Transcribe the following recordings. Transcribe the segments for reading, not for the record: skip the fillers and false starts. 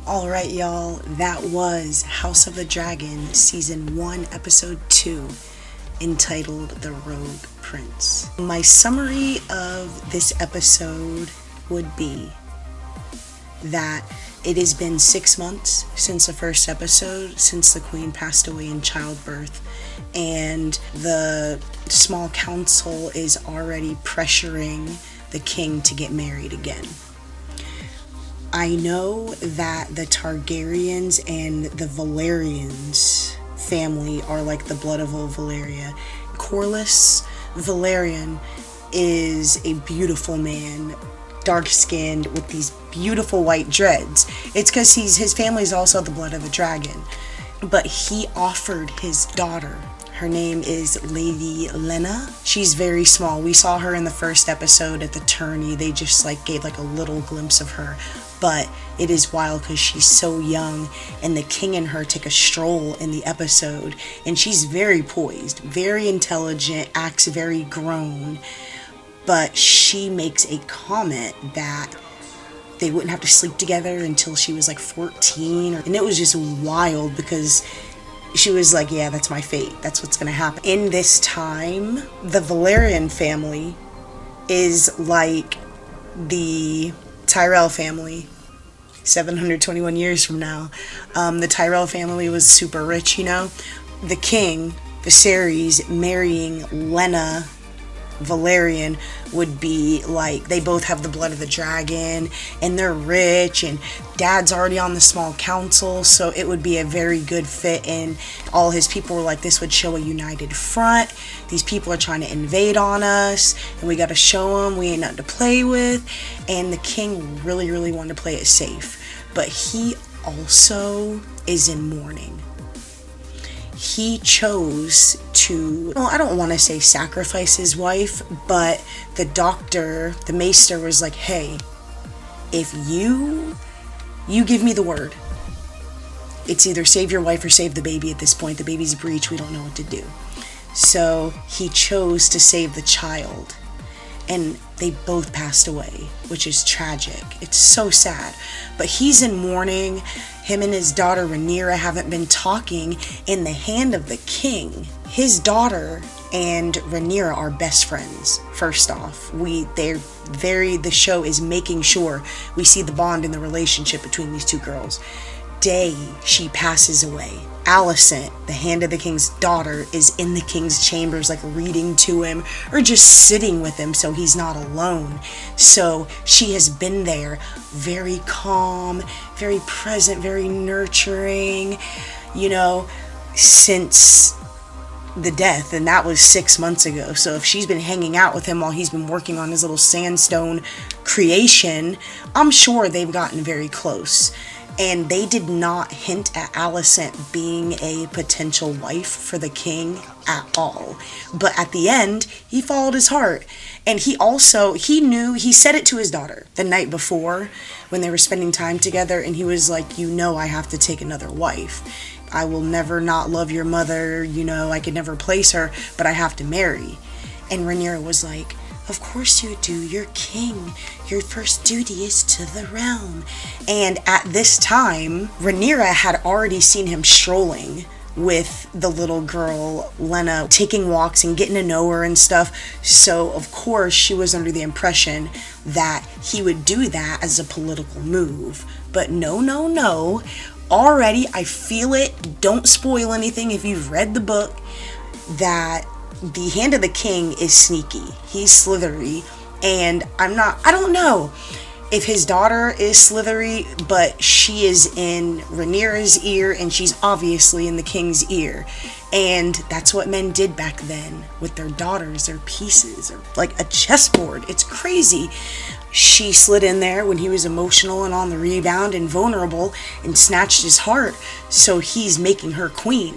Alright, y'all, that was House of the Dragon Season 1, Episode 2, entitled The Rogue Prince. My summary of this episode would be that it has been 6 months since the first episode, since the queen passed away in childbirth, and the small council is already pressuring the king to get married again. I know that the Targaryens and the Valerians family are like the blood of old Valyria. Corlys Velaryon is a beautiful man, dark-skinned with these beautiful white dreads. It's because his family is also the blood of the dragon. But he offered his daughter. Her name is Lady Lena. She's very small. We saw her in the first episode at the tourney. They just gave a little glimpse of her. But it is wild because she's so young, and the king and her take a stroll in the episode, and she's very poised, very intelligent, acts very grown, but she makes a comment that they wouldn't have to sleep together until she was 14, and it was just wild because she was like, yeah, that's my fate, that's what's gonna happen. In this time, the Valerian family is like the Tyrell family 721 years from now. The Tyrell family was super rich, The king, Viserys, marrying Lena Valerian would be they both have the blood of the dragon, and they're rich, and dad's already on the small council, so it would be a very good fit, and all his people were this would show a united front. These people are trying to invade on us, and we gotta show them we ain't nothing to play with. And the king really, really wanted to play it safe, but he also is in mourning. He chose to, I don't want to say sacrifice his wife, but the doctor, the maester, was like, hey, if you give me the word, it's either save your wife or save the baby at this point. The baby's breech, we don't know what to do. So he chose to save the child, and they both passed away, which is tragic. It's so sad. But he's in mourning. Him and his daughter Rhaenyra haven't been talking. In the hand of the king, his daughter and Rhaenyra are best friends. First off, the show is making sure we see the bond in the relationship between these two girls. Day she passes away, Alicent, the hand of the king's daughter, is in the king's chambers reading to him or just sitting with him so he's not alone. So she has been there, very calm, very present, very nurturing, since the death, and that was 6 months ago. So if she's been hanging out with him while he's been working on his little sandstone creation, I'm sure they've gotten very close. And they did not hint at Alicent being a potential wife for the king at all. But at the end, he followed his heart. And he said it to his daughter the night before when they were spending time together. And he was like, I have to take another wife. I will never not love your mother. I could never replace her, but I have to marry. And Rhaenyra was like, of course you do, you're king. Your first duty is to the realm. And at this time, Rhaenyra had already seen him strolling with the little girl, Lena, taking walks and getting to know her and stuff. So, of course, she was under the impression that he would do that as a political move. But no. Already, I feel it. Don't spoil anything if you've read the book, that the hand of the king is sneaky. He's slithery, and I don't know if his daughter is slithery, but she is in Rhaenyra's ear, and she's obviously in the king's ear. And that's what men did back then with their daughters, their pieces, or like a chessboard. It's crazy. She slid in there when he was emotional and on the rebound and vulnerable and snatched his heart, so he's making her queen,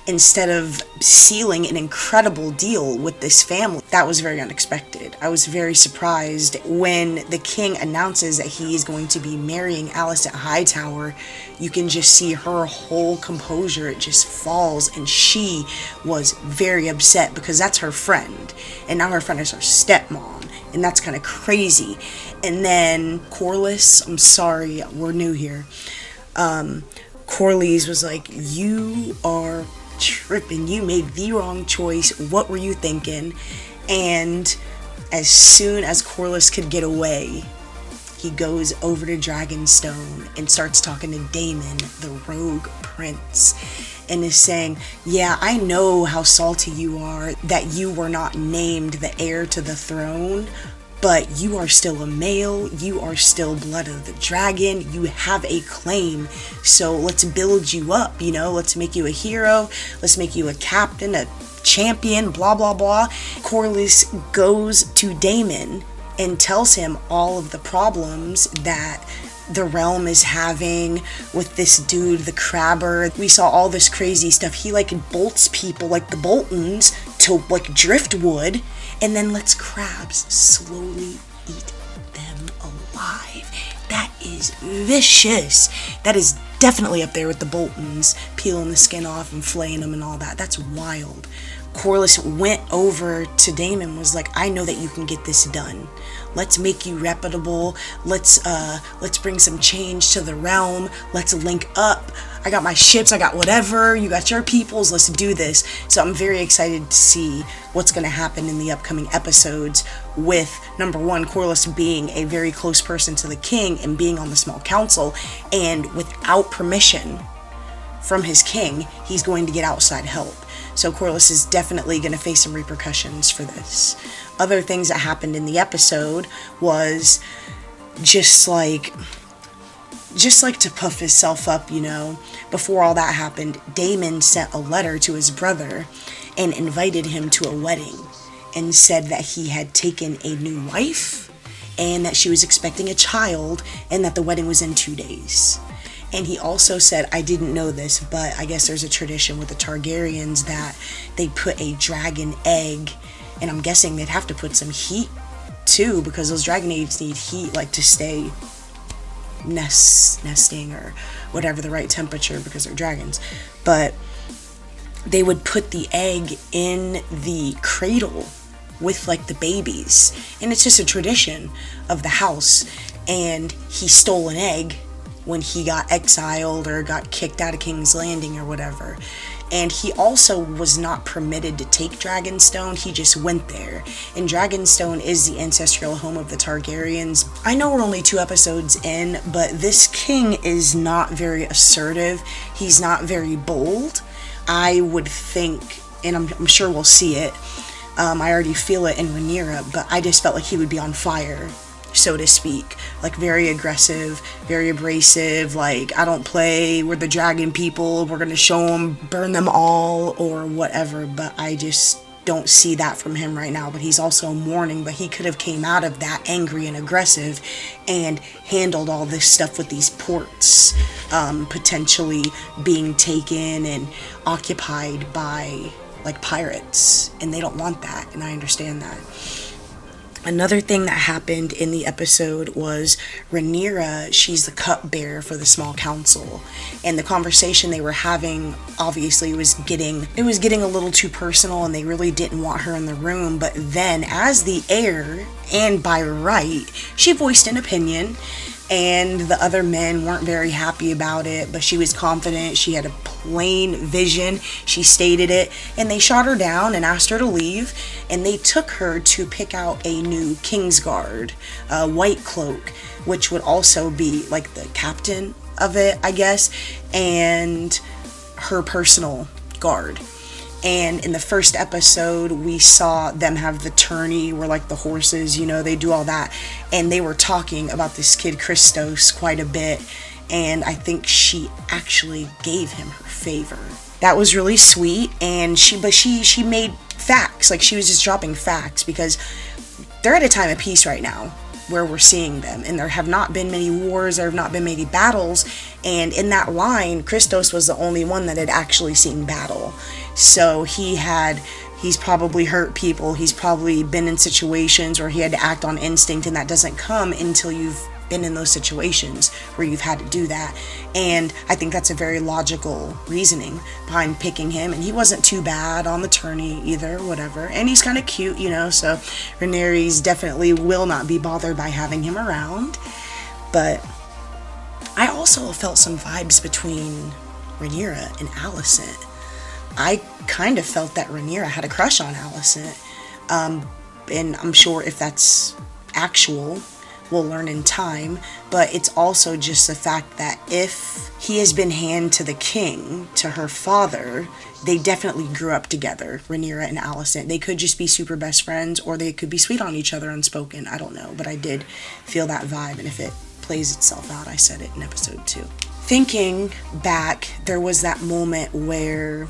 instead of sealing an incredible deal with this family. That was very unexpected. I was very surprised when the king announces that he is going to be marrying Alicent Hightower. You can just see her whole composure. It just falls, and she was very upset because that's her friend, and now her friend is her stepmom, and that's kind of crazy. And then Corlys, I'm sorry, we're new here. Corlys was like, you are tripping, you made the wrong choice, what were you thinking? And as soon as Corlys could get away, he goes over to Dragonstone and starts talking to Daemon, the rogue prince, and is saying, yeah, I know how salty you are that you were not named the heir to the throne, but you are still a male, you are still blood of the dragon, you have a claim, so let's build you up, let's make you a hero, let's make you a captain, a champion, blah blah blah. Corlys goes to Daemon and tells him all of the problems that the realm is having with this dude, the Crabber. We saw all this crazy stuff. He bolts people like the Boltons to driftwood, and then lets crabs slowly eat them alive. That is vicious. That is definitely up there with the Boltons, peeling the skin off and flaying them and all that. That's wild. Corlys went over to Daemon and was like, I know that you can get this done. Let's make you reputable. Let's bring some change to the realm. Let's link up. I got my ships, I got whatever, you got your peoples, let's do this. So I'm very excited to see what's going to happen in the upcoming episodes with, number one, Corlys being a very close person to the king and being on the small council, and without permission from his king, he's going to get outside help. So Corlys is definitely going to face some repercussions for this. Other things that happened in the episode was just like to puff himself up, Before all that happened, Daemon sent a letter to his brother and invited him to a wedding and said that he had taken a new wife and that she was expecting a child and that the wedding was in 2 days. And he also said, I didn't know this, but I guess there's a tradition with the Targaryens that they put a dragon egg, and I'm guessing they'd have to put some heat too, because those dragon eggs need heat to stay nesting or whatever the right temperature, because they're dragons. But they would put the egg in the cradle with the babies, and it's just a tradition of the house. And he stole an egg when he got exiled or got kicked out of King's Landing or whatever. And he also was not permitted to take Dragonstone, he just went there. And Dragonstone is the ancestral home of the Targaryens. I know we're only 2 episodes in, but this king is not very assertive, he's not very bold. I would think, and I'm sure we'll see it, I already feel it in Rhaenyra, but I just felt like he would be on fire, so to speak. Very aggressive, very abrasive, I don't play, we're the dragon people, we're gonna show them, burn them all, or whatever. But I just don't see that from him right now. But he's also mourning, but he could have came out of that angry and aggressive and handled all this stuff with these ports potentially being taken and occupied by pirates, and they don't want that, and I understand that. Another thing that happened in the episode was Rhaenyra, she's the cupbearer for the small council, and the conversation they were having, obviously it was getting a little too personal, and they really didn't want her in the room. But then, as the heir, and by right, she voiced an opinion, and the other men weren't very happy about it, but she was confident, she had a plain vision, she stated it, and they shot her down and asked her to leave, and they took her to pick out a new Kingsguard, a white cloak, which would also be the captain of it, I guess, and her personal guard. And in the first episode, we saw them have the tourney where the horses, they do all that. And they were talking about this kid, Christos, quite a bit. And I think she actually gave him her favor. That was really sweet. And she made facts. She was just dropping facts, because they're at a time of peace right now where we're seeing them. And there have not been many wars, there have not been many battles. And in that line, Christos was the only one that had actually seen battle. So he's probably hurt people, he's probably been in situations where he had to act on instinct, and that doesn't come until you've been in those situations where you've had to do that. And I think that's a very logical reasoning behind picking him, and he wasn't too bad on the tourney either, whatever. And he's kind of cute, so Rhaenyra definitely will not be bothered by having him around. But I also felt some vibes between Rhaenyra and Alicent. I kind of felt that Rhaenyra had a crush on Alicent. And I'm sure if that's actual, we'll learn in time. But it's also just the fact that if he has been hand to the king, to her father, they definitely grew up together, Rhaenyra and Alicent. They could just be super best friends, or they could be sweet on each other unspoken. I don't know, but I did feel that vibe, and if it plays itself out, I said it in episode 2. Thinking back, there was that moment where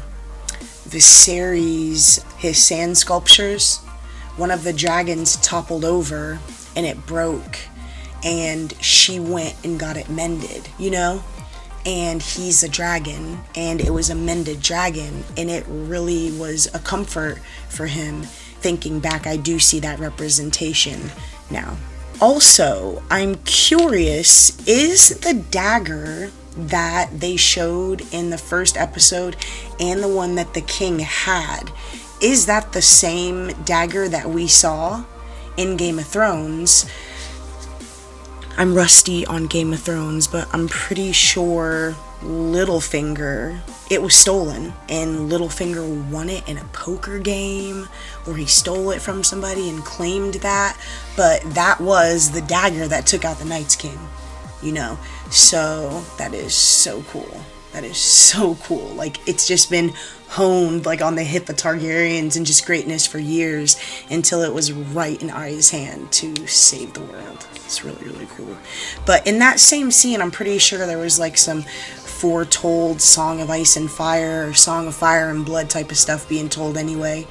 Viserys, his sand sculptures, one of the dragons toppled over and it broke, and she went and got it mended, you know? And he's a dragon, and it was a mended dragon, and it really was a comfort for him. Thinking back, I do see that representation now. Also, I'm curious, is the dagger that they showed in the first episode and the one that the king had, is that the same dagger that we saw in Game of Thrones? I'm rusty on Game of Thrones, but I'm pretty sure Littlefinger, it was stolen, and Littlefinger won it in a poker game, or he stole it from somebody and claimed that, but that was the dagger that took out the Night's King, you know? So that is so cool. That is so cool. Like, it's just been honed like on the hip of Targaryens and just greatness for years, until it was right in Arya's hand to save the world. It's really, really cool. But in that same scene, I'm pretty sure there was like some foretold Song of Ice and Fire or Song of Fire and Blood type of stuff being told anyway.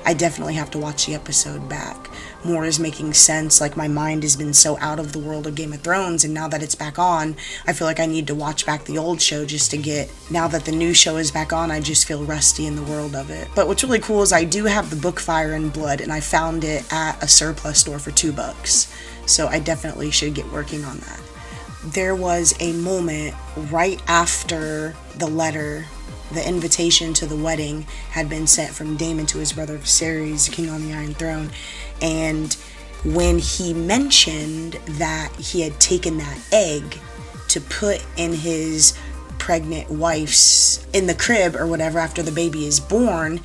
I definitely have to watch the episode back. More is making sense. Like, my mind has been so out of the world of Game of Thrones, and now that it's back on, I feel like I need to watch back the old show just to get, now that the new show is back on, I just feel rusty in the world of it. But what's really cool is I do have the book Fire and Blood, and I found it at a surplus store for $2. So I definitely should get working on that. There was a moment right after the letter, the invitation to the wedding had been sent from Daemon to his brother Viserys, king on the Iron Throne, and when he mentioned that he had taken that egg to put in his pregnant wife's, in the crib or whatever after the baby is born,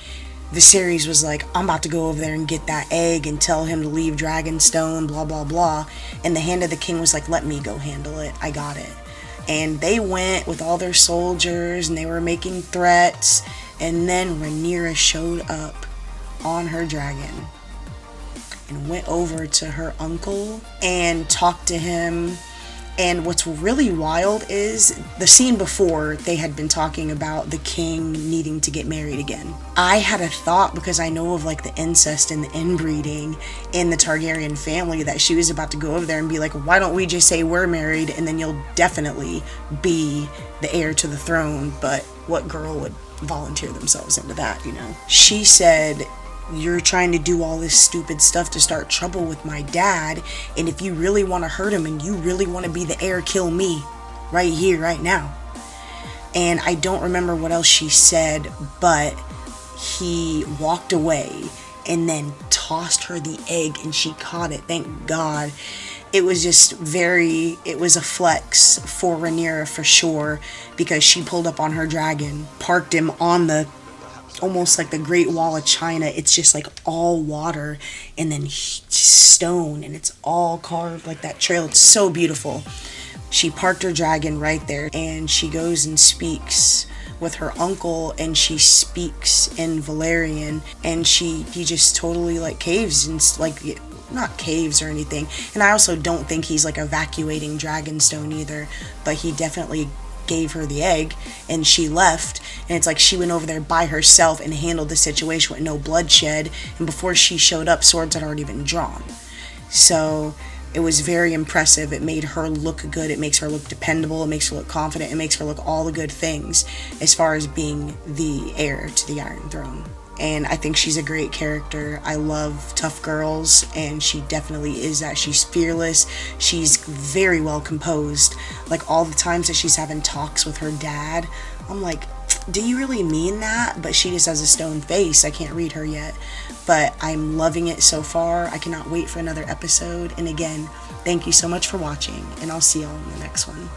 Viserys was like, I'm about to go over there and get that egg and tell him to leave Dragonstone, blah, blah, blah. And the Hand of the King was like, let me go handle it. I got it. And they went with all their soldiers, and they were making threats. And then Rhaenyra showed up on her dragon and went over to her uncle and talked to him. And what's really wild is the scene before, they had been talking about the king needing to get married again. I had a thought, because I know of like the incest and the inbreeding in the Targaryen family, that she was about to go over there and be like, why don't we just say we're married, and then you'll definitely be the heir to the throne. But what girl would volunteer themselves into that, you know? She said, you're trying to do all this stupid stuff to start trouble with my dad, and if you really want to hurt him and you really want to be the heir, kill me right here, right now. And I don't remember what else she said, but he walked away and then tossed her the egg, and she caught it, thank God. It was just it was a flex for Rhaenyra for sure, because she pulled up on her dragon, parked him on the almost like the Great Wall of China. It's just like all water and then stone, and it's all carved like that trail. It's so beautiful. She parked her dragon right there, and she goes and speaks with her uncle, and she speaks in Valyrian, and he just totally like caves, and like, not caves or anything. And I also don't think he's like evacuating Dragonstone either, but he definitely gave her the egg, and she left, and it's like she went over there by herself and handled the situation with no bloodshed, and before she showed up, swords had already been drawn. So it was very impressive. It made her look good, it makes her look dependable, it makes her look confident, it makes her look all the good things as far as being the heir to the Iron Throne. And I think she's a great character. I love tough girls, and she definitely is that. She's fearless. She's very well composed. Like, all the times that she's having talks with her dad, I'm like, do you really mean that? But she just has a stone face. I can't read her yet. But I'm loving it so far. I cannot wait for another episode. And again, thank you so much for watching, and I'll see y'all in the next one.